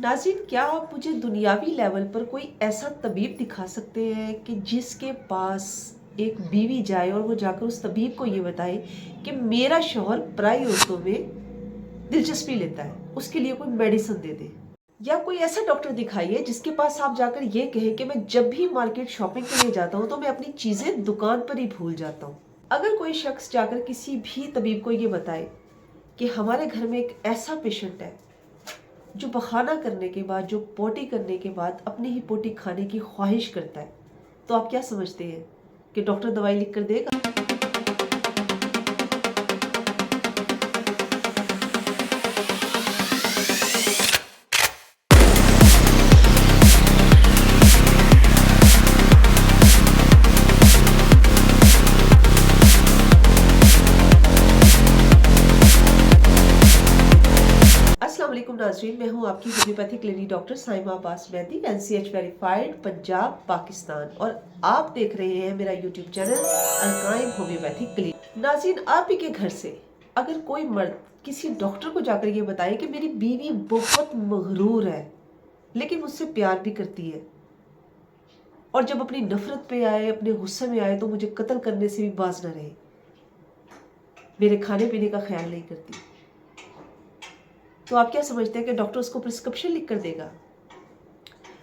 नाज़रीन, क्या आप मुझे दुनियावी लेवल पर कोई ऐसा तबीब दिखा सकते हैं कि जिसके पास एक बीवी जाए और वो जाकर उस तबीब को ये बताए कि मेरा शौहर पराई औरतों में दिलचस्पी लेता है, उसके लिए कोई मेडिसिन दे दे। या कोई ऐसा डॉक्टर दिखाइए जिसके पास आप जाकर ये कहें कि मैं जब भी मार्केट शॉपिंग के लिए जाता हूँ तो मैं अपनी चीज़ें दुकान पर ही भूल जाता हूँ। अगर कोई शख्स जाकर किसी भी तबीब को ये बताए कि हमारे घर में एक ऐसा पेशेंट है जो बखाना करने के बाद, जो पोटी करने के बाद अपनी ही पोटी खाने की ख्वाहिश करता है, तो आप क्या समझते हैं कि डॉक्टर दवाई लिख कर देगा? अस्सलाम वालेकुम नाज़रीन, मैं हूं आपकी homeopathy clinic doctor Saima Abbas Mehdi, NCH verified, Punjab, Pakistan. और आप देख रहे हैं मेरा YouTube channel Al Qaim homeopathy clinic. नाज़रीन, आप ही के घर से अगर कोई मर्द किसी डॉक्टर को जाकर ये बताए कि मेरी बीवी बहुत मगरूर है लेकिन मुझसे प्यार भी करती है, और जब अपनी नफरत पे आए, अपने गुस्से में आए तो मुझे कत्ल करने से भी बाज न रहे, मेरे खाने पीने का ख्याल नहीं करती, तो आप क्या समझते हैं कि डॉक्टर उसको प्रिस्क्रिप्शन लिख कर देगा?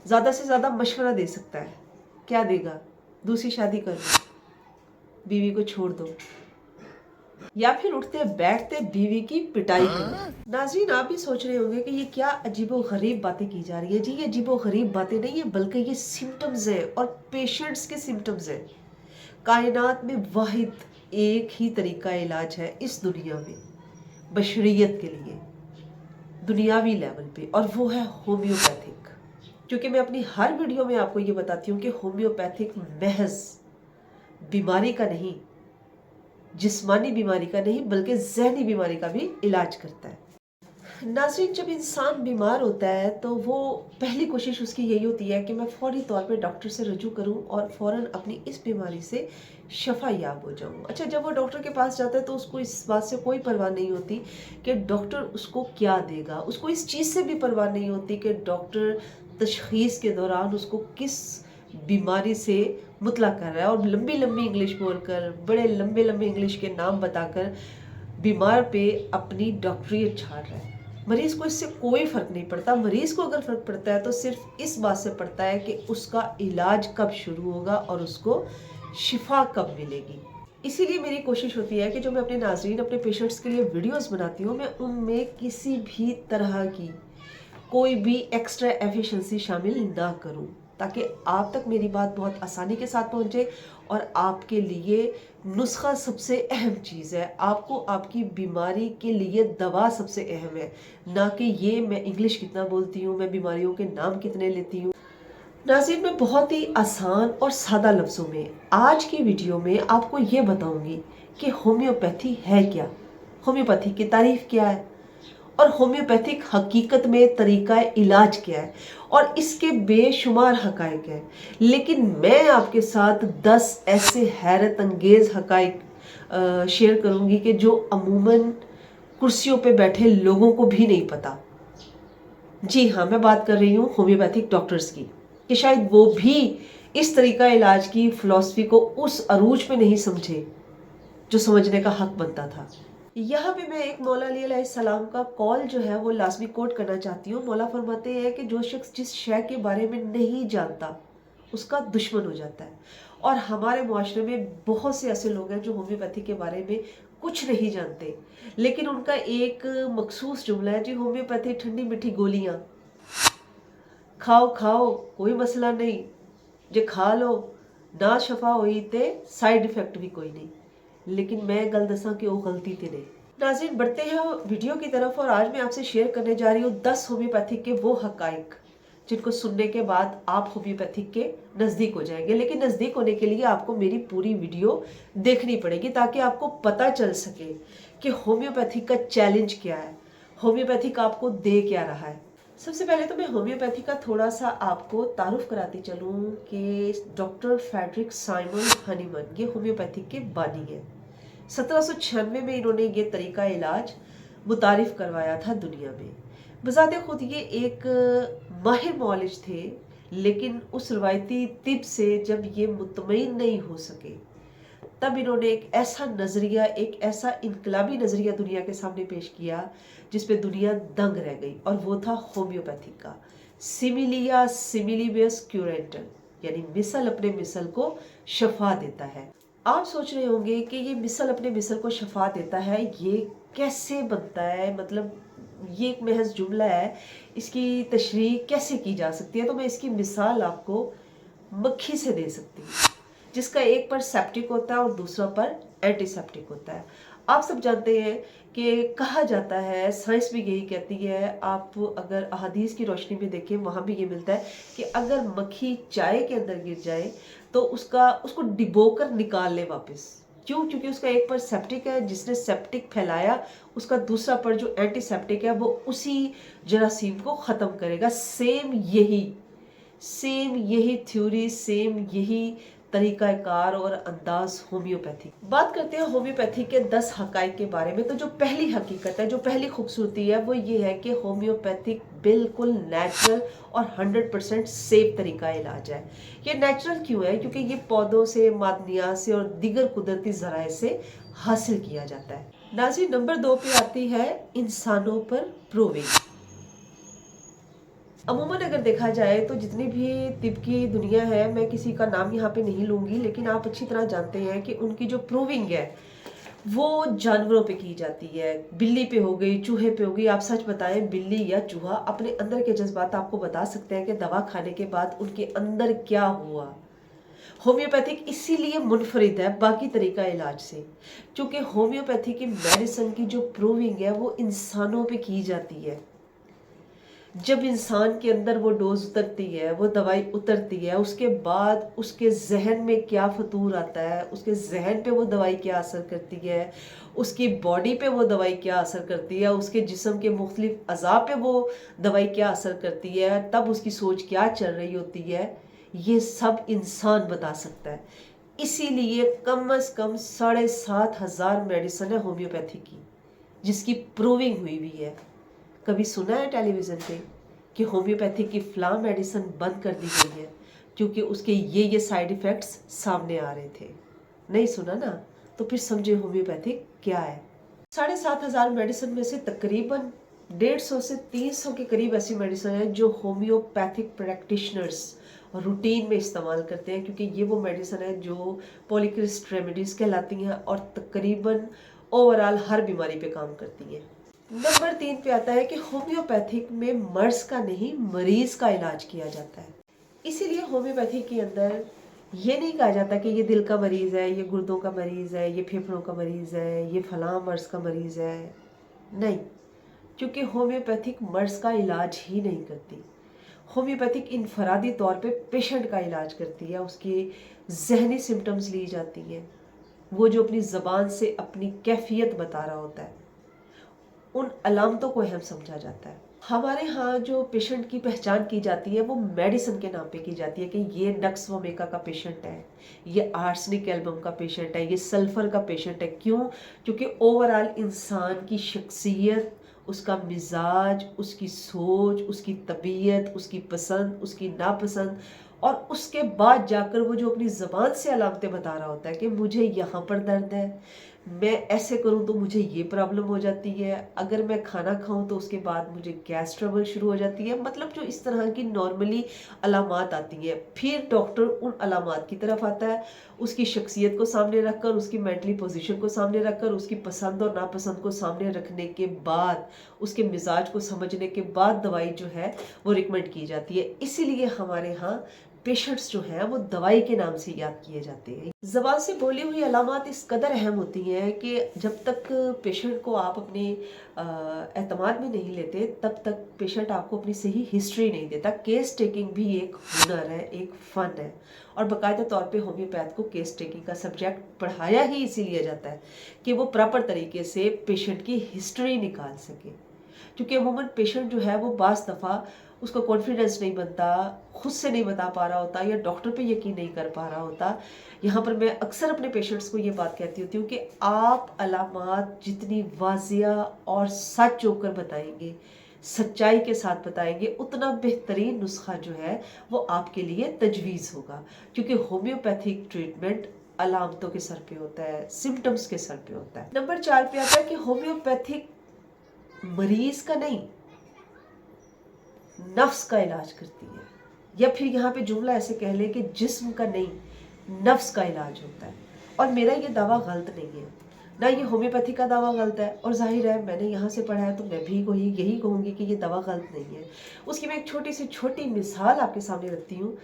ज़्यादा से ज़्यादा मशवरा दे सकता है। क्या देगा? दूसरी शादी कर लो, बीवी को छोड़ दो, या फिर उठते बैठते बीवी की पिटाई करो। नाज़रीन, आप भी सोच रहे होंगे कि ये क्या अजीबो गरीब बातें की जा रही है। जी, ये अजीबो गरीब बातें नहीं है, बल्कि ये सिम्टम्स है और पेशेंट्स के सिम्टम्स है। कायनात में वाहिद एक ही तरीका इलाज है इस दुनिया में बशरियत के लिए, दुनियावी लेवल पे, और वो है होम्योपैथिक। क्योंकि मैं अपनी हर वीडियो में आपको ये बताती हूँ कि होम्योपैथिक महज बीमारी का नहीं, जिस्मानी बीमारी का नहीं, बल्कि ज़हनी बीमारी का भी इलाज करता है। नाज़रीन, जब इंसान बीमार होता है तो वो पहली कोशिश उसकी यही होती है कि मैं फौरी तौर पे डॉक्टर से रजू करूं और फ़ौरन अपनी इस बीमारी से शफा याब हो जाऊं। अच्छा, जब वो डॉक्टर के पास जाता है तो उसको इस बात से कोई परवाह नहीं होती कि डॉक्टर उसको क्या देगा। उसको इस चीज़ से भी परवाह नहीं होती कि डॉक्टर तशख़ीस के दौरान उसको किस बीमारी से मुतला कर रहा है, और लंबी लंबी इंग्लिश बोलकर, बड़े लंबे लंबे इंग्लिश के नाम बताकर बीमार पे अपनी डॉक्टरियत झाड़ रहा है। मरीज को इससे कोई फर्क नहीं पड़ता। मरीज को अगर फर्क पड़ता है तो सिर्फ इस बात से पड़ता है कि उसका इलाज कब शुरू होगा और उसको शिफा कब मिलेगी। इसीलिए मेरी कोशिश होती है कि जो मैं अपने नाज़रीन, अपने पेशेंट्स के लिए वीडियोस बनाती हूँ, मैं उनमें किसी भी तरह की कोई भी एक्स्ट्रा एफिशिएंसी शामिल ना करूं, ताकि आप तक मेरी बात बहुत आसानी के साथ पहुंचे। और आपके लिए नुस्खा सबसे अहम चीज़ है, आपको आपकी बीमारी के लिए दवा सबसे अहम है, ना कि ये मैं इंग्लिश कितना बोलती हूँ, मैं बीमारियों के नाम कितने लेती हूँ। नाज़रीन, मैं बहुत ही आसान और सादा लफ्ज़ों में आज की वीडियो में आपको ये बताऊंगी कि होम्योपैथी है क्या, होम्योपैथी की तारीफ क्या है, और होम्योपैथिक हकीकत में तरीका इलाज क्या है, और इसके बेशुमार हकायक हैं। लेकिन मैं आपके साथ 10 ऐसे हैरत अंगेज हकायक शेयर करूंगी कि जो अमूमन कुर्सियों पे बैठे लोगों को भी नहीं पता। जी हाँ, मैं बात कर रही हूँ होम्योपैथिक डॉक्टर्स की, कि शायद वो भी इस तरीका इलाज की फिलॉसफी को उस अरूज पे नहीं समझे जो समझने का हक बनता था। यहाँ पे मैं एक मौला अली अलैहिस्सलाम का कॉल जो है वो लाजमी कोट करना चाहती हूँ। मौला फरमाते हैं कि जो शख्स जिस शय के बारे में नहीं जानता उसका दुश्मन हो जाता है। और हमारे मुआशरे में बहुत से ऐसे लोग हैं जो होम्योपैथी के बारे में कुछ नहीं जानते, लेकिन उनका एक मखसूस जुमला है, जी होम्योपैथी ठंडी मीठी गोलियाँ, खाओ खाओ कोई मसला नहीं, जे खा लो ना शफा हुई ते साइड इफेक्ट भी कोई नहीं। लेकिन मैं गल दसा कि वो गलती थी नहीं। नाज़रीन, बढ़ते हैं वीडियो की तरफ, और आज मैं आपसे शेयर करने जा रही हूँ 10 होम्योपैथिक के वो हकाइक जिनको सुनने के बाद आप होम्योपैथिक के नज़दीक हो जाएंगे। लेकिन नज़दीक होने के लिए आपको मेरी पूरी वीडियो देखनी पड़ेगी, ताकि आपको पता चल सके कि होम्योपैथिक का चैलेंज क्या है, होम्योपैथिक आपको दे क्या रहा है। सबसे पहले तो मैं होम्योपैथी का थोड़ा सा आपको तारुफ कराती चलूँ कि डॉक्टर फ्रेडरिक साइमन हनीमन ये होम्योपैथिक के बानी है। 1796 में इन्होंने ये तरीका इलाज मुतारिफ करवाया था दुनिया में। बज़ाते खुद ये एक माहिर मौलिज थे, लेकिन उस रवायती तिब से जब ये मुतमईन नहीं हो सके, तब इन्होंने एक ऐसा नज़रिया, एक ऐसा इनकलाबी नज़रिया दुनिया के सामने पेश किया जिस पे दुनिया दंग रह गई, और वो था होम्योपैथी का सिमिलिया सिमिलीबियस क्यूरेंटल, यानी मिसल अपने मिसल को शफा देता है। आप सोच रहे होंगे कि ये मिसल अपने मिसल को शफा देता है, ये कैसे बनता है, मतलब ये एक महज जुमला है, इसकी तशरीह कैसे की जा सकती है? तो मैं इसकी मिसाल आपको मक्खी से दे सकती हूँ, जिसका एक पर सेप्टिक होता है और दूसरा पर एंटीसेप्टिक होता है। आप सब जानते हैं कि कहा जाता है, साइंस भी यही कहती है, आप अगर अहादीस की रोशनी में देखें वहाँ भी ये मिलता है कि अगर मक्खी चाय के अंदर गिर जाए तो उसको डिबोकर निकाल ले वापस। क्यों? क्योंकि उसका एक पर सेप्टिक है, जिसने सेप्टिक फैलाया, उसका दूसरा पर जो एंटीसेप्टिक है वो उसी जरासीम को ख़त्म करेगा। सेम यही थ्योरी, सेम यही तरीक़ाकार और अंदाज होम्योपैथी। बात करते हैं होम्योपैथी के 10 हक़ाइक़ के बारे में। तो जो पहली हकीकत है, जो पहली खूबसूरती है, वो ये है कि होम्योपैथिक बिल्कुल नेचुरल और 100% सेफ तरीका इलाज है। ये नेचुरल क्यों है? क्योंकि ये पौधों से, मादनियात से और दीगर कुदरती ज़राए से हासिल किया जाता है। नाज़रीन, नंबर 2 पे आती है इंसानों पर प्रूविंग। अमूमन अगर देखा जाए तो जितनी भी तिब की दुनिया है, मैं किसी का नाम यहाँ पे नहीं लूँगी, लेकिन आप अच्छी तरह जानते हैं कि उनकी जो प्रूविंग है वो जानवरों पे की जाती है। बिल्ली पे हो गई, चूहे पे हो गई। आप सच बताएं, बिल्ली या चूहा अपने अंदर के जज्बात आपको बता सकते हैं कि दवा खाने के बाद उनके अंदर क्या हुआ। होम्योपैथिक इसीलिए मुनफरिद है बाकी तरीका इलाज से, क्योंकि होम्योपैथी की मेडिसिन की जो प्रूविंग है वो इंसानों पे की जाती है। जब इंसान के अंदर वो डोज उतरती है, वो दवाई उतरती है, उसके बाद उसके जहन में क्या फतूर आता है, उसके जहन पे वो दवाई क्या असर करती है, उसकी बॉडी पे वो दवाई क्या असर करती है, उसके जिस्म के मुख्तलिफ अज़ा पे वो दवाई क्या असर करती है, तब उसकी सोच क्या चल रही होती है, ये सब इंसान बता सकता है। इसीलिए कम से कम 7,500 मेडिसिन है होम्योपैथी की, जिसकी प्रूविंग हुई हुई है। कभी सुना है टेलीविज़न पे कि होम्योपैथी की फ़लाँ मेडिसिन बंद कर दी गई है क्योंकि उसके ये साइड इफ़ेक्ट्स सामने आ रहे थे? नहीं सुना ना? तो फिर समझे होम्योपैथिक क्या है। 7,500 मेडिसिन में से तकरीबन 150 से 300 के करीब ऐसी मेडिसिन है जो होम्योपैथिक प्रैक्टिशनर्स रूटीन में इस्तेमाल करते हैं, क्योंकि ये वो मेडिसिन है जो पॉलीक्रिस्ट रेमेडीज़ कहलाती हैं और तकरीबन ओवरऑल हर बीमारी पे काम करती हैं। नंबर 3 पे आता है कि होम्योपैथिक में मर्ज का नहीं, मरीज का इलाज किया जाता है। इसीलिए होम्योपैथी के अंदर ये नहीं कहा जाता कि ये दिल का मरीज है, ये गुर्दों का मरीज है, ये फेफड़ों का मरीज है, ये फलां मर्ज का मरीज है। नहीं, क्योंकि होम्योपैथिक मर्ज का इलाज ही नहीं करती। होम्योपैथिक इनफरादी तौर पे पेशेंट का इलाज करती है, उसकी जहनी सिम्टम्स ली जाती हैं, वो जो अपनी ज़बान से अपनी कैफियत बता रहा होता है, उन अलामतों को अहम समझा जाता है। हमारे यहाँ जो पेशेंट की पहचान की जाती है वो मेडिसिन के नाम पे की जाती है कि ये नक्स वोमेका का पेशेंट है, ये आर्सेनिक एल्बम का पेशेंट है, ये सल्फर का पेशेंट है। क्यों? क्योंकि ओवरऑल इंसान की शख्सियत, उसका मिजाज, उसकी सोच, उसकी तबीयत, उसकी पसंद, उसकी नापसंद, और उसके बाद जाकर वो जो अपनी ज़बान से अलामतें बता रहा होता है कि मुझे यहाँ पर दर्द है, मैं ऐसे करूँ तो मुझे ये प्रॉब्लम हो जाती है, अगर मैं खाना खाऊं तो उसके बाद मुझे गैस ट्रबल शुरू हो जाती है। मतलब जो इस तरह की नॉर्मली अलामात आती हैं, फिर डॉक्टर उन अलामात की तरफ आता है, उसकी शख्सियत को सामने रखकर, उसकी मेंटली पोजीशन को सामने रखकर, उसकी पसंद और नापसंद को सामने रखने के बाद, उसके मिजाज को समझने के बाद दवाई जो है वो रिकमेंड की जाती है। इसीलिए हमारे यहाँ पेशेंट्स जो हैं वो दवाई के नाम से याद किए जाते हैं। ज़बान से बोली हुई अलामात इस कदर अहम होती हैं कि जब तक पेशेंट को आप अपने एतमाद में नहीं लेते, तब तक पेशेंट आपको अपनी सही हिस्ट्री नहीं देता। केस टेकिंग भी एक हुनर है, एक फ़न है, और बाकायदा तौर पे होम्योपैथ को केस टेकिंग का सब्जेक्ट पढ़ाया ही इसीलिए जाता है कि वो प्रॉपर तरीके से पेशेंट की हिस्ट्री निकाल सके। क्योंकि अमूमन पेशेंट जो है वो बाज़ दफ़ा उसका कॉन्फिडेंस नहीं बनता, खुद से नहीं बता पा रहा होता, या डॉक्टर पे यकीन नहीं कर पा रहा होता। यहाँ पर मैं अक्सर अपने पेशेंट्स को ये बात कहती होती हूँ कि आप अलामात जितनी वाज़िया और सच होकर बताएंगे, सच्चाई के साथ बताएंगे, उतना बेहतरीन नुस्खा जो है वो आपके लिए तजवीज़ होगा। क्योंकि होम्योपैथिक ट्रीटमेंट अलामतों के सर पे होता है, सिम्टम्स के सर पे होता है। नंबर 4 पे आता है कि होम्योपैथिक मरीज का नहीं, नफ्स का इलाज करती है। या फिर यहाँ पे जुमला ऐसे कह ले कि जिस्म का नहीं, नफ्स का इलाज होता है। और मेरा ये दावा गलत नहीं है, ना ये होम्योपैथी का दावा गलत है, और जाहिर है मैंने यहाँ से पढ़ा है तो मैं भी यही कहूँगी कि ये दावा गलत नहीं है। उसकी मैं एक छोटी मिसाल आपके सामने रखती हूँ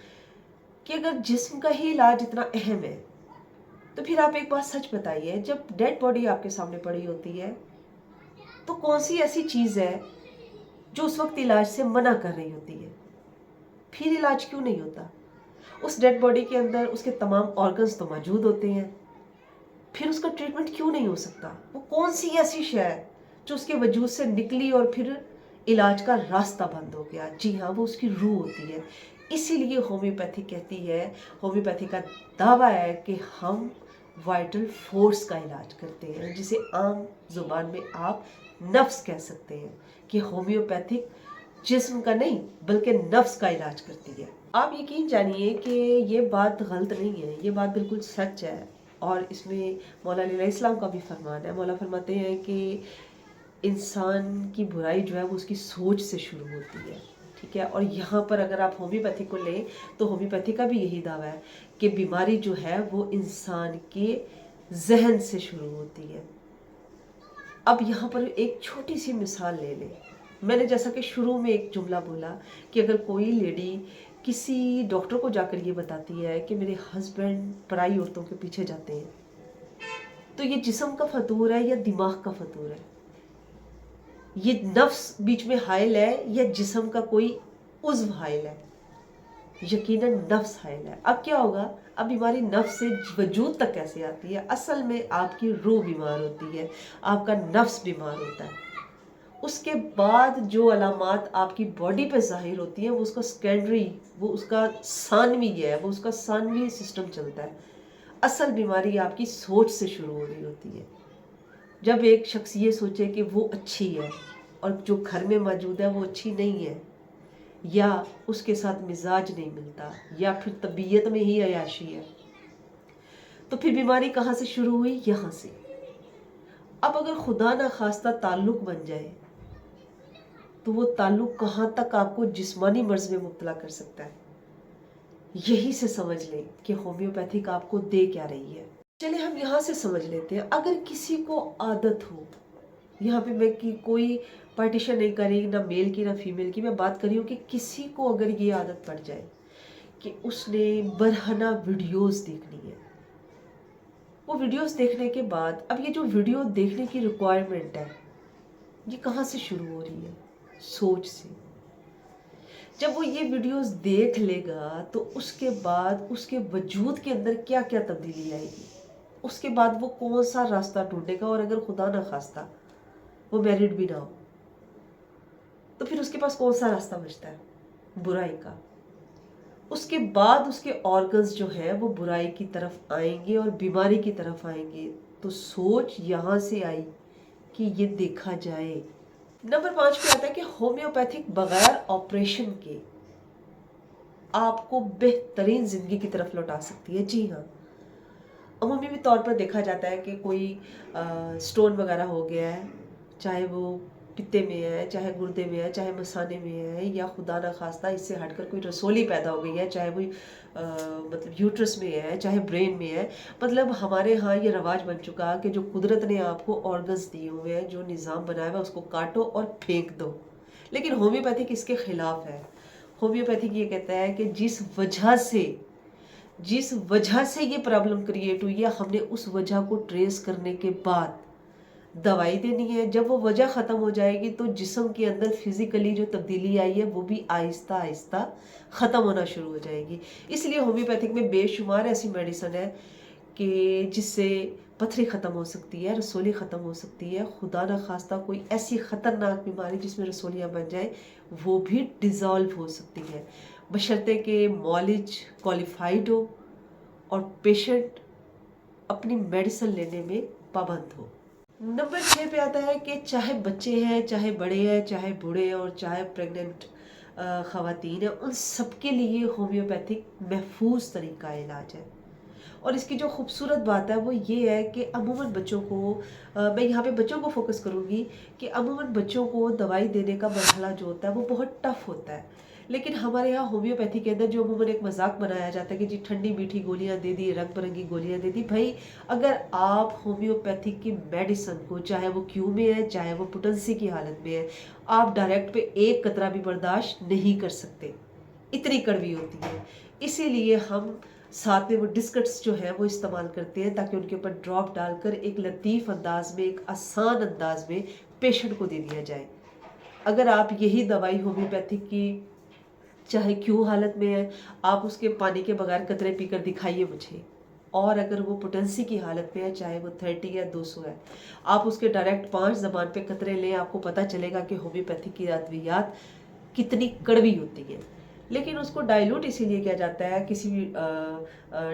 कि अगर जिस्म का ही इलाज इतना अहम है तो फिर आप एक बात सच बताइए, जब डेड बॉडी आपके सामने पड़ी होती है तो कौन सी ऐसी चीज़ है जो उस वक्त इलाज से मना कर रही होती है? फिर इलाज क्यों नहीं होता? उस डेड बॉडी के अंदर उसके तमाम ऑर्गन्स तो मौजूद होते हैं, फिर उसका ट्रीटमेंट क्यों नहीं हो सकता? वो कौन सी ऐसी शय है जो उसके वजूद से निकली और फिर इलाज का रास्ता बंद हो गया? जी हाँ, वो उसकी रूह होती है। इसीलिए होम्योपैथी कहती है, होम्योपैथी का दावा है कि हम वाइटल फोर्स का इलाज करते हैं, जिसे आम जुबान में आप नफ्स कह सकते हैं, कि होम्योपैथिक जिस्म का नहीं बल्कि नफ्स का इलाज करती है। आप यकीन जानिए कि ये बात गलत नहीं है, ये बात बिल्कुल सच है। और इसमें मौला अलैहिस्सलाम का भी फरमान है। मौला फरमाते हैं कि इंसान की बुराई जो है वो उसकी सोच से शुरू होती है, ठीक है। और यहाँ पर अगर आप होम्योपैथी को लें तो होम्योपैथी का भी यही दावा है कि बीमारी जो है वो इंसान के जहन से शुरू होती है। अब यहाँ पर एक छोटी सी मिसाल ले लें। मैंने जैसा कि शुरू में एक जुमला बोला कि अगर कोई लेडी किसी डॉक्टर को जाकर ये बताती है कि मेरे हस्बैंड पराई औरतों के पीछे जाते हैं, तो ये जिस्म का फतूर है या दिमाग का फतूर है? ये नफ्स बीच में हाइल है या जिस्म का कोई उज़्व हाइल है? यकीनन नफ्स हाइल है। अब क्या होगा? अब बीमारी नफ्स से वजूद तक कैसे आती है? असल में आपकी रूह बीमार होती है, आपका नफ्स बीमार होता है। उसके बाद जो अलामात आपकी बॉडी पे ज़ाहिर होती हैं वो उसका सेकेंडरी, वो उसका सानवी है, वो उसका सानवी सिस्टम चलता है। असल बीमारी आपकी सोच से शुरू हो रही होती है। जब एक शख्स ये सोचे कि वो अच्छी है और जो घर में मौजूद है वो अच्छी नहीं है, या उसके साथ मिजाज नहीं मिलता, या फिर तबीयत में ही अयाशी है, तो फिर बीमारी कहाँ से शुरू हुई? यहाँ से। अब अगर खुदा ना खास्ता ताल्लुक बन जाए तो वो ताल्लुक कहाँ तक आपको जिस्मानी मर्ज में मुब्तला कर सकता है। यही से समझ लें कि होम्योपैथिक आपको दे क्या रही है। चलिए हम यहाँ से समझ लेते हैं। अगर किसी को आदत हो, यहाँ पे मैं की कोई पार्टीशन नहीं कर रही, ना मेल की ना फीमेल की, मैं बात कर रही हूँ कि किसी को अगर ये आदत पड़ जाए कि उसने बरहना वीडियोस देखनी है, वो वीडियोस देखने के बाद अब ये जो वीडियो देखने की रिक्वायरमेंट है ये कहाँ से शुरू हो रही है? सोच से। जब वो ये वीडियोस देख लेगा तो उसके बाद उसके वजूद के अंदर क्या क्या तब्दीली आएगी, उसके बाद वो कौन सा रास्ता ढूंढेगा। और अगर खुदा ना खास्ता वो मैरिड भी ना हो तो फिर उसके पास कौन सा रास्ता बचता है? बुराई का। उसके बाद उसके ऑर्गन्स जो है वो बुराई की तरफ आएंगे और बीमारी की तरफ आएंगे। तो सोच यहाँ से आई कि ये देखा जाए। नंबर 5 पे आता है कि होम्योपैथिक बगैर ऑपरेशन के आपको बेहतरीन जिंदगी की तरफ लौटा सकती है। जी हाँ, अमूमी भी तौर पर देखा जाता है कि कोई स्टोन वगैरह हो गया है, चाहे वो पित्ते में है, चाहे गुर्दे में है, चाहे मसाने में है, या खुदा ना खास्ता इससे हटकर कोई रसोली पैदा हो गई है, चाहे वो मतलब यूट्रस में है, चाहे ब्रेन में है। मतलब हमारे यहाँ ये रवाज बन चुका कि जो कुदरत ने आपको ऑर्गन्स दिए हुए हैं, जो निज़ाम बनाया हुआ है, उसको काटो और फेंक दो। लेकिन होम्योपैथिक इसके खिलाफ है। होम्योपैथिक ये कहता है कि जिस वजह से ये प्रॉब्लम क्रिएट हुई है, हमने उस वजह को ट्रेस करने के बाद दवाई देनी है। जब वो वजह ख़त्म हो जाएगी तो जिस्म के अंदर फिजिकली जो तब्दीली आई है वो भी आहिस्ता आहिस्ता ख़त्म होना शुरू हो जाएगी। इसलिए होम्योपैथिक में बेशुमार ऐसी मेडिसिन है कि जिससे पथरी ख़त्म हो सकती है, रसोली ख़त्म हो सकती है। खुदा ना खास्ता कोई ऐसी ख़तरनाक बीमारी जिसमें रसोलियाँ बन जाए वो भी डिज़ोल्व हो सकती है, बशर्ते कि मॉलिज क्वालिफाइड हो और पेशेंट अपनी मेडिसिन लेने में पाबंद हो। नंबर 6 पे आता है कि चाहे बच्चे हैं, चाहे बड़े हैं, चाहे बूढ़े हैं और चाहे प्रेग्नेंट ख़वातीन हैं, उन सबके लिए होम्योपैथिक महफूज तरीका इलाज है। और इसकी जो खूबसूरत बात है वो ये है कि अमूमन बच्चों को मैं यहाँ पे बच्चों को फोकस करूँगी कि अमूमन बच्चों को दवाई देने का मरहला जो होता है वो बहुत टफ होता है। लेकिन हमारे यहाँ होम्योपैथी के अंदर जो अमूमन एक मजाक बनाया जाता है कि जी ठंडी मीठी गोलियाँ दे दी, रंग बिरंगी गोलियाँ दे दी। भाई अगर आप होम्योपैथिक की मेडिसिन को, चाहे वो क्यू में है चाहे वो पुटेंसी की हालत में है, आप डायरेक्ट पे एक कतरा भी बर्दाश्त नहीं कर सकते, इतनी कड़वी होती है। इसीलिए हम साथ में वो डिस्कट्स जो है वो इस्तेमाल करते हैं ताकि उनके ऊपर ड्रॉप डालकर एक लतीफ़ अंदाज में, एक आसान अंदाज में पेशेंट को दे दिया जाए। अगर आप यही दवाई होम्योपैथिक की चाहे क्यों हालत में है, आप उसके पानी के बगैर कतरे पीकर दिखाइए मुझे। और अगर वो पोटेंसी की हालत में है, चाहे वो 30 या 200 है, आप उसके डायरेक्ट 5 ज़बान पे कतरे लें, आपको पता चलेगा कि होम्योपैथी की अद्वियात कितनी कड़वी होती है। लेकिन उसको डाइल्यूट इसीलिए किया जाता है किसी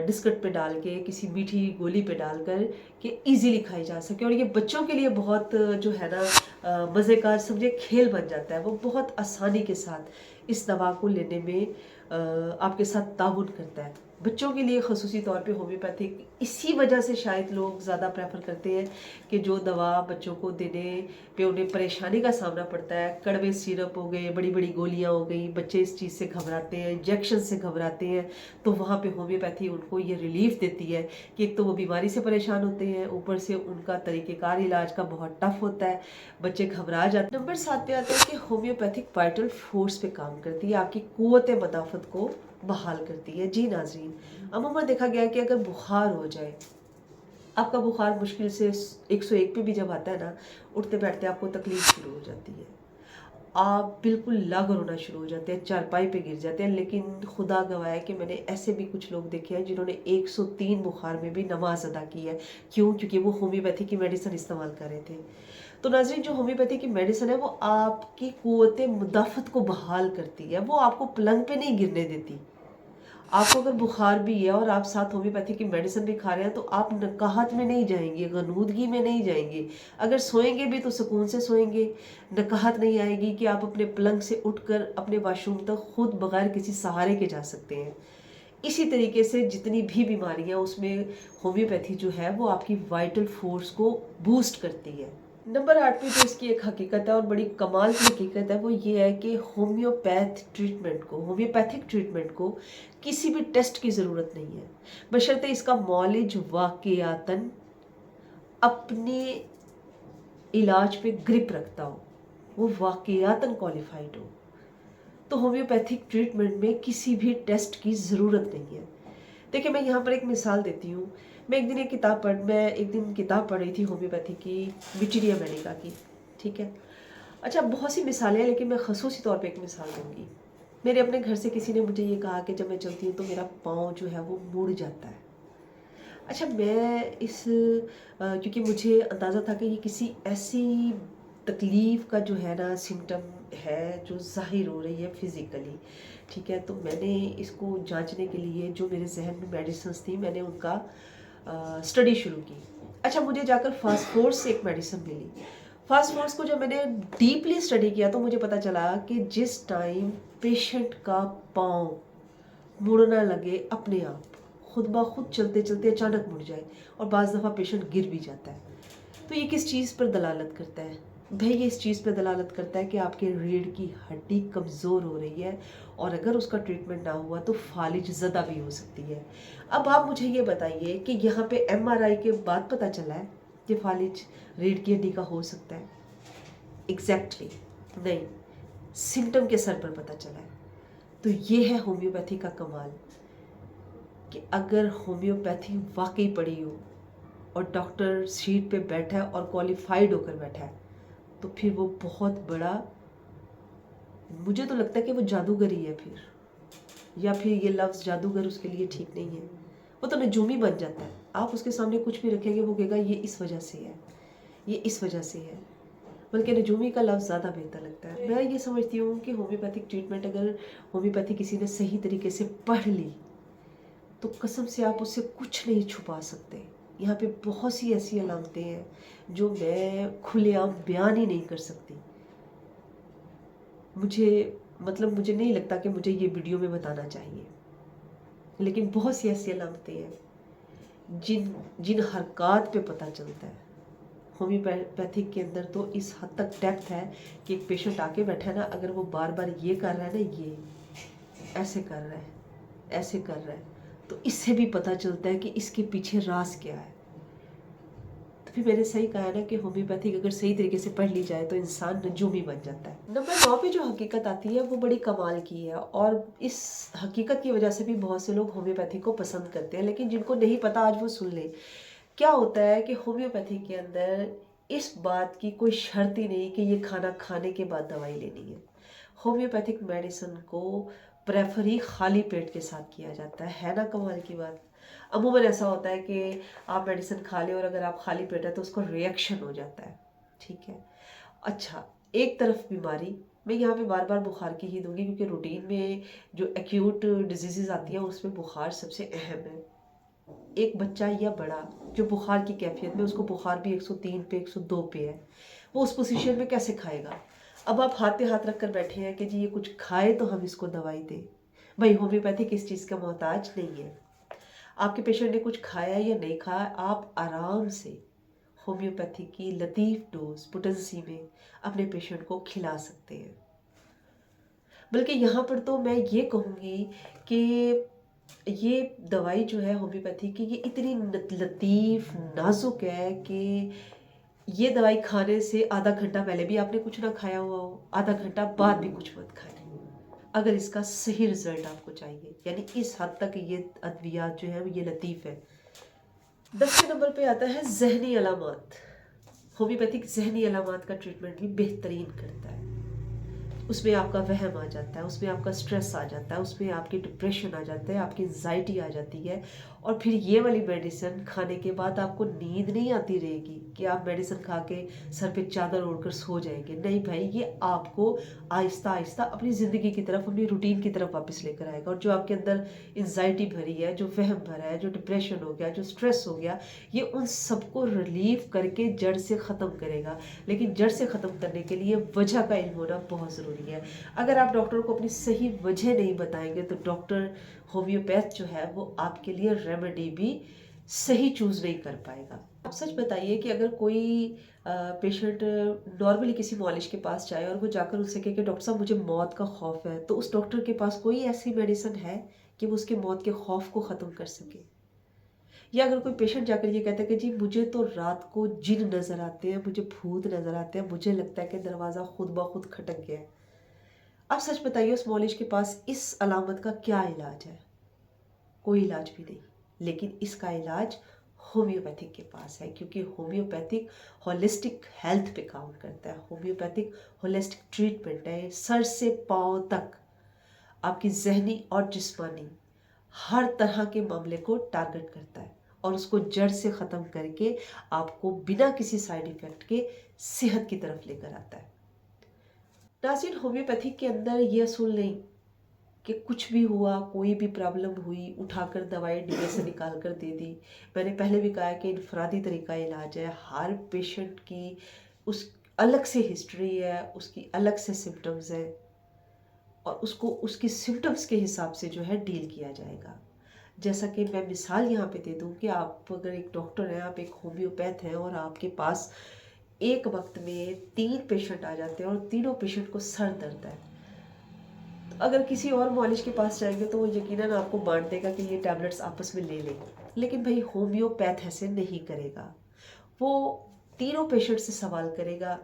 डिस्कट पे डाल के, किसी मीठी गोली पे डालकर, कि इजीली खाई जा सके। और ये बच्चों के लिए बहुत जो है ना मज़े का समझे खेल बन जाता है। वो बहुत आसानी के साथ इस दवा को लेने में आपके साथ ताउन करता है। बच्चों के लिए ख़ुसूसी तौर पे होम्योपैथिक इसी वजह से शायद लोग ज़्यादा प्रेफर करते हैं कि जो दवा बच्चों को देने पे उन्हें परेशानी का सामना पड़ता है, कड़वे सिरप हो गए, बड़ी बड़ी गोलियां हो गई, बच्चे इस चीज़ से घबराते हैं, इंजेक्शन से घबराते हैं, तो वहाँ पे होम्योपैथी उनको ये रिलीफ देती है कि एक तो वो बीमारी से परेशान होते हैं, ऊपर से उनका तरीक़ेकार इलाज का बहुत टफ होता है, बच्चे घबरा जाते हैं। नंबर 7 पे आता है कि होम्योपैथिक वाइटल फोर्स पे काम करती है, आपकी कुव्वत मदाफ़त को बहाल करती है। जी नाज़रीन, अमूमन देखा गया है कि अगर बुखार हो जाए, आपका बुखार मुश्किल से 101 पे भी जब आता है ना, उठते बैठते आपको तकलीफ शुरू हो जाती है, आप बिल्कुल लाग रोना शुरू हो जाते हैं, चारपाई पे गिर जाते हैं। लेकिन खुदा गवाह है कि मैंने ऐसे भी कुछ लोग देखे हैं जिन्होंने 103 बुखार में भी नमाज अदा की है। क्यों? क्योंकि वो होम्योपैथी की मेडिसिन इस्तेमाल कर रहे थे। तो नाज़रीन, जो होम्योपैथी की मेडिसिन है वो आपकी कुव्वत मुदाफ़त को बहाल करती है, वो आपको पलंग पे नहीं गिरने देती। आपको अगर बुखार भी है और आप साथ होम्योपैथी की मेडिसिन भी खा रहे हैं, तो आप नकाहत में नहीं जाएंगे, गनूदगी में नहीं जाएंगे। अगर सोएंगे भी तो सुकून से सोएंगे, नकाहत नहीं आएगी कि आप अपने पलंग से उठकर अपने वाशरूम तक खुद बगैर किसी सहारे के जा सकते हैं। इसी तरीके से जितनी भी बीमारियां, उसमें होम्योपैथी जो है वो आपकी वाइटल फोर्स को बूस्ट करती है। नंबर 8 पे जो इसकी एक हकीकत है और बड़ी कमाल की हकीकत है वो ये है कि होम्योपैथिक ट्रीटमेंट को किसी भी टेस्ट की ज़रूरत नहीं है, बशर्ते इसका मौलिज वाक़ियातन अपने इलाज पे ग्रिप रखता हो, वो वाक़ियातन क्वालिफाइड हो। तो होम्योपैथिक ट्रीटमेंट में किसी भी टेस्ट की ज़रूरत नहीं है। देखिए, मैं यहाँ पर एक मिसाल देती हूँ। मैं एक दिन किताब पढ़ रही थी होम्योपैथी की, विटिरिया मेडिका की, ठीक है। अच्छा, बहुत सी मिसालें हैं लेकिन मैं खसूसी तौर पे एक मिसाल दूंगी। मेरे अपने घर से किसी ने मुझे ये कहा कि जब मैं चलती हूँ तो मेरा पाँव जो है वो मुड़ जाता है। अच्छा, मैं क्योंकि मुझे अंदाज़ा था कि ये किसी ऐसी तकलीफ़ का जो है ना सिम्टम है जो ज़ाहिर हो रही है फिज़िकली, ठीक है। तो मैंने इसको जांचने के लिए जो मेरे जहन में मेडिसिन्स थी, मैंने उनका स्टडी शुरू की। अच्छा, मुझे जाकर फास्ट फोर्स से एक मेडिसिन मिली। फास्ट फोर्स को जब मैंने डीपली स्टडी किया तो मुझे पता चला कि जिस टाइम पेशेंट का पाँव मुड़ना लगे अपने आप, खुद ब खुद चलते चलते अचानक मुड़ जाए, और बाज़ दफ़ा पेशेंट गिर भी जाता है, तो ये किस चीज़ पर दलालत करता है? भाई, ये इस चीज़ पर दलालत करता है कि आपके रीढ़ की हड्डी कमज़ोर हो रही है, और अगर उसका ट्रीटमेंट ना हुआ तो फालिज ज़दा भी हो सकती है। अब आप मुझे ये बताइए कि यहाँ पे MRI के बाद पता चला है कि फालिज रीढ़ की हड्डी का हो सकता है? एग्जैक्टली नहीं, सिम्टम के सर पर पता चला है। तो ये है होम्योपैथी का कमाल, कि अगर होम्योपैथी वाकई पड़ी हो और डॉक्टर सीट पे बैठा है और क्वालिफाइड होकर बैठा है, तो फिर वो बहुत बड़ा, मुझे तो लगता है कि वो जादूगर ही है फिर, या फिर ये लफ्ज़ जादूगर उसके लिए ठीक नहीं है। वो तो नजूमी बन जाता है, आप उसके सामने कुछ भी रखेंगे वो कहेगा ये इस वजह से है, ये इस वजह से है। बल्कि नजूमी का लफ्ज़ ज़्यादा बेहतर लगता है। मैं ये समझती हूँ कि होम्योपैथिक ट्रीटमेंट, अगर होम्योपैथी किसी ने सही तरीके से पढ़ ली तो कसम से आप उससे कुछ नहीं छुपा सकते। یہاں پہ بہت سی ایسی علامتیں ہیں جو میں کھلے عام بیان ہی نہیں کر سکتی. مجھے نہیں لگتا کہ مجھے یہ ویڈیو میں بتانا چاہیے، لیکن بہت سی ایسی علامتیں ہیں جن حرکات پہ پتہ چلتا ہے. ہومیوپیتھک کے اندر تو اس حد تک ڈیپتھ ہے کہ ایک پیشنٹ آ کے بیٹھا ہے نا، اگر وہ بار بار یہ کر رہا ہے نا، یہ ایسے کر رہا ہے، ایسے کر رہا ہے، تو اس سے بھی پتہ چلتا ہے کہ اس کے پیچھے راز کیا ہے. تو پھر میں نے صحیح کہا نا کہ ہومیوپیتھک اگر صحیح طریقے سے پڑھ لی جائے تو انسان نجومی بن جاتا ہے. نمبر 9 پہ جو حقیقت آتی ہے وہ بڑی کمال کی ہے، اور اس حقیقت کی وجہ سے بھی بہت سے لوگ ہومیوپیتھی کو پسند کرتے ہیں. لیکن جن کو نہیں پتا آج وہ سن لیں. کیا ہوتا ہے کہ ہومیوپیتھی کے اندر اس بات کی کوئی شرط ہی نہیں کہ یہ کھانا کھانے کے بعد دوائی لینی ہے. ہومیوپیتھک میڈیسن کو پریفر ہی خالی پیٹ کے ساتھ کیا جاتا ہے نا کمال کی بات. عموماً ایسا ہوتا ہے کہ آپ میڈیسن کھا لیں اور اگر آپ خالی پیٹ ہے تو اس کو ریئیکشن ہو جاتا ہے. ٹھیک ہے، اچھا ایک طرف بیماری، میں یہاں پہ بار بار بخار کی ہی دوں گی کیونکہ روٹین میں جو ایکیوٹ ڈیزیزز آتی ہیں اس میں بخار سب سے اہم ہے. ایک بچہ یا بڑا جو بخار کی کیفیت میں، اس کو بخار بھی 103 پہ 102 پہ ہے، وہ اس پوزیشن میں کیسے کھائے گا؟ اب آپ ہاتھ پہ ہاتھ رکھ کر بیٹھے ہیں کہ جی یہ کچھ کھائے تو ہم اس کو دوائی دیں. بھائی ہومیوپیتھی کس چیز کا محتاج نہیں ہے. آپ کے پیشنٹ نے کچھ کھایا یا نہیں کھایا، آپ آرام سے ہومیوپیتھی کی لطیف ڈوز پوٹنسی میں اپنے پیشنٹ کو کھلا سکتے ہیں. بلکہ یہاں پر تو میں یہ کہوں گی کہ یہ دوائی جو ہے ہومیوپیتھی کی، یہ اتنی لطیف نازک ہے کہ یہ دوائی کھانے سے آدھا گھنٹہ پہلے بھی آپ نے کچھ نہ کھایا ہوا ہو، آدھا گھنٹہ بعد بھی کچھ مت کھائیں اگر اس کا صحیح رزلٹ آپ کو چاہیے. یعنی اس حد تک یہ ادویات جو ہے یہ لطیف ہے. 10 نمبر پہ آتا ہے ذہنی علامات. ہومیوپیتھک ذہنی علامات کا ٹریٹمنٹ بھی بہترین کرتا ہے. اس میں آپ کا وہم آ جاتا ہے، اس میں آپ کا سٹریس آ جاتا ہے، اس میں آپ کی ڈپریشن آ جاتا ہے، آپ کی انزائٹی آ جاتی ہے. اور پھر یہ والی میڈیسن کھانے کے بعد آپ کو نیند نہیں آتی رہے گی کہ آپ میڈیسن کھا کے سر پہ چادر اوڑھ کر سو جائیں گے. نہیں بھائی، یہ آپ کو آہستہ آہستہ اپنی زندگی کی طرف، اپنی روٹین کی طرف واپس لے کر آئے گا. اور جو آپ کے اندر انزائٹی بھری ہے، جو وہم بھرا ہے، جو ڈپریشن ہو گیا، جو سٹریس ہو گیا، یہ ان سب کو ریلیف کر کے جڑ سے ختم کرے گا. لیکن جڑ سے ختم کرنے کے لیے وجہ کا علم ہونا بہت ضروری ہے. اگر آپ ڈاکٹر کو اپنی صحیح وجہ نہیں بتائیں گے تو ڈاکٹر ہومیوپیتھ جو ہے وہ آپ کے لیے ریمیڈی بھی صحیح چوز نہیں کر پائے گا. آپ سچ بتائیے کہ اگر کوئی پیشنٹ نارملی کسی معالج کے پاس جائے اور وہ جا کر اس سے کہے کہ ڈاکٹر صاحب مجھے موت کا خوف ہے، تو اس ڈاکٹر کے پاس کوئی ایسی میڈیسن ہے کہ وہ اس کے موت کے خوف کو ختم کر سکے؟ یا اگر کوئی پیشنٹ جا کر یہ کہتا ہے کہ جی مجھے تو رات کو جن نظر آتے ہیں، مجھے بھوت نظر آتے ہیں، مجھے لگتا ہے کہ دروازہ خود بخود کھٹک گیا ہے، اب سچ بتائیے اس معالج کے پاس اس علامت کا کیا علاج ہے؟ کوئی علاج بھی نہیں. لیکن اس کا علاج ہومیوپیتھک کے پاس ہے، کیونکہ ہومیوپیتھک ہولسٹک ہیلتھ پہ کام کرتا ہے. ہومیوپیتھک ہولسٹک ٹریٹمنٹ ہے، سر سے پاؤں تک آپ کی ذہنی اور جسمانی ہر طرح کے معاملے کو ٹارگٹ کرتا ہے اور اس کو جڑ سے ختم کر کے آپ کو بنا کسی سائیڈ ایفیکٹ کے صحت کی طرف لے کر آتا ہے. ناظرین، ہومیوپیتھی کے اندر یہ اصول نہیں کہ کچھ بھی ہوا، کوئی بھی پرابلم ہوئی، اٹھا کر دوائی ڈبے سے نکال کر دے دی. میں نے پہلے بھی کہا ہے کہ انفرادی طریقہ علاج ہے. ہر پیشنٹ کی اس الگ سے ہسٹری ہے، اس کی الگ سے سمٹمز ہیں اور اس کو اس کی سمٹمز کے حساب سے جو ہے ڈیل کیا جائے گا. جیسا کہ میں مثال یہاں پہ دے دوں کہ آپ اگر ایک ڈاکٹر ہیں، آپ ایک ہومیوپیتھ ہیں اور آپ کے پاس ایک وقت میں 3 پیشنٹ آ جاتے ہیں اور تینوں پیشنٹ کو سر درد ہے، اگر کسی اور معالج کے پاس جائیں گے تو وہ یقیناً آپ کو بانٹ دے گا کہ یہ ٹیبلٹس آپس میں لے لیں. لیکن بھائی ہومیوپیتھ ایسے نہیں کرے گا. وہ تینوں پیشنٹ سے سوال کرے گا،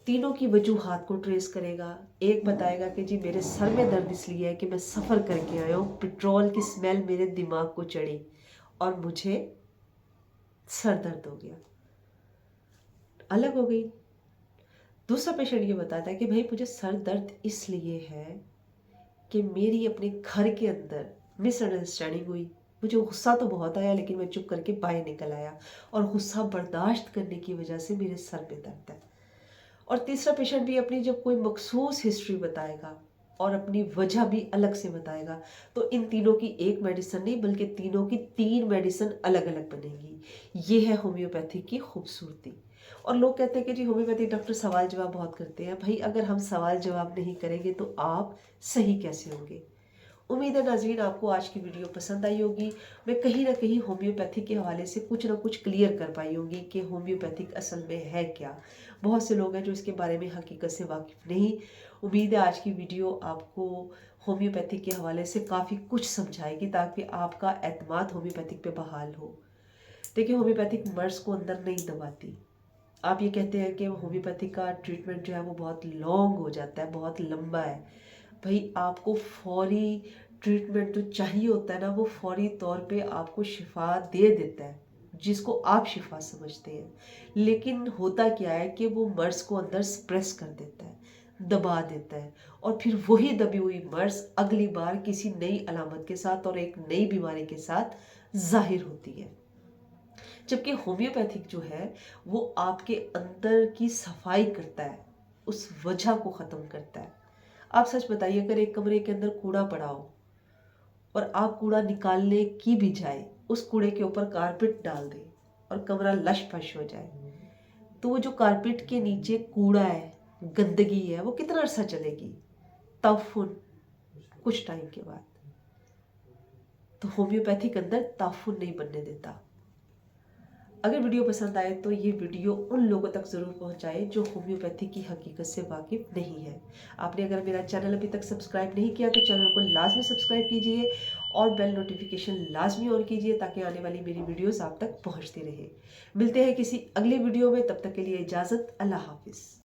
تینوں کی وجوہات کو ٹریس کرے گا. ایک بتائے گا کہ جی میرے سر میں درد اس لیے ہے کہ میں سفر کر کے آیا ہوں، پٹرول کی سمیل میرے دماغ کو چڑھی اور مجھے سر درد ہو گیا. الگ ہو گئی. دوسرا پیشنٹ یہ بتاتا ہے کہ بھائی مجھے سر درد اس لیے ہے کہ میری اپنے گھر کے اندر مس انڈرسٹینڈنگ ہوئی، مجھے غصہ تو بہت آیا لیکن میں چپ کر کے باہر نکل آیا اور غصہ برداشت کرنے کی وجہ سے میرے سر میں درد ہے. اور تیسرا پیشنٹ بھی اپنی جب کوئی مخصوص ہسٹری بتائے گا اور اپنی وجہ بھی الگ سے بتائے گا. تو ان تینوں کی ایک میڈیسن نہیں بلکہ تینوں کی 3 میڈیسن الگ الگ بنے گی. یہ ہے ہومیوپیتھی کی خوبصورتی. اور لوگ کہتے ہیں کہ جی ہومیوپیتھی ڈاکٹر سوال جواب بہت کرتے ہیں. بھائی اگر ہم سوال جواب نہیں کریں گے تو آپ صحیح کیسے ہوں گے؟ امید ہے ناظرین آپ کو آج کی ویڈیو پسند آئی ہوگی. میں کہیں نہ کہیں ہومیوپیتھی کے حوالے سے کچھ نہ کچھ کلیئر کر پائی ہوں گی کہ ہومیوپیتھک اصل میں ہے کیا. بہت سے لوگ ہیں جو اس کے بارے میں حقیقت سے واقف نہیں. امید ہے آج کی ویڈیو آپ کو ہومیوپیتھی کے حوالے سے کافی کچھ سمجھائے گی تاکہ آپ کا اعتماد ہومیوپیتھک پہ بحال ہو. دیکھیں ہومیوپیتھک مرض کو اندر نہیں دباتی. آپ یہ کہتے ہیں کہ ہومیوپیتھی کا ٹریٹمنٹ جو ہے وہ بہت لانگ ہو جاتا ہے, بہت لمبا ہے. بھائی آپ کو فوری ٹریٹمنٹ جو چاہیے ہوتا ہے نا وہ فوری طور پہ آپ کو شفا دے دیتا ہے جس کو آپ شفا سمجھتے ہیں. لیکن ہوتا کیا ہے کہ وہ مرض کو اندر سپریس کر دیتا ہے, دبا دیتا ہے, اور پھر وہی دبی ہوئی مرض اگلی بار کسی نئی علامت کے ساتھ اور ایک نئی بیماری کے ساتھ ظاہر ہوتی ہے. جبکہ ہومیوپیتھک جو ہے وہ آپ کے اندر کی صفائی کرتا ہے, اس وجہ کو ختم کرتا ہے. آپ سچ بتائیے اگر ایک کمرے کے اندر کوڑا پڑا ہو اور آپ کوڑا نکالنے کی بھی جائے اس کوڑے کے اوپر کارپیٹ ڈال دیں اور کمرہ لش پش ہو جائے تو وہ جو کارپیٹ کے نیچے کوڑا ہے, گندگی ہے, وہ کتنا عرصہ چلے گی؟ تعفن کچھ ٹائم کے بعد. تو ہومیوپیتھک اندر تعفن نہیں بننے دیتا. اگر ویڈیو پسند آئے تو یہ ویڈیو ان لوگوں تک ضرور پہنچائے جو ہومیوپیتھی کی حقیقت سے واقف نہیں ہے. آپ نے اگر میرا چینل ابھی تک سبسکرائب نہیں کیا تو چینل کو لازمی سبسکرائب کیجئے اور بیل نوٹیفیکیشن لازمی آن کیجئے تاکہ آنے والی میری ویڈیوز آپ تک پہنچتی رہے. ملتے ہیں کسی اگلی ویڈیو میں, تب تک کے لیے اجازت. اللہ حافظ.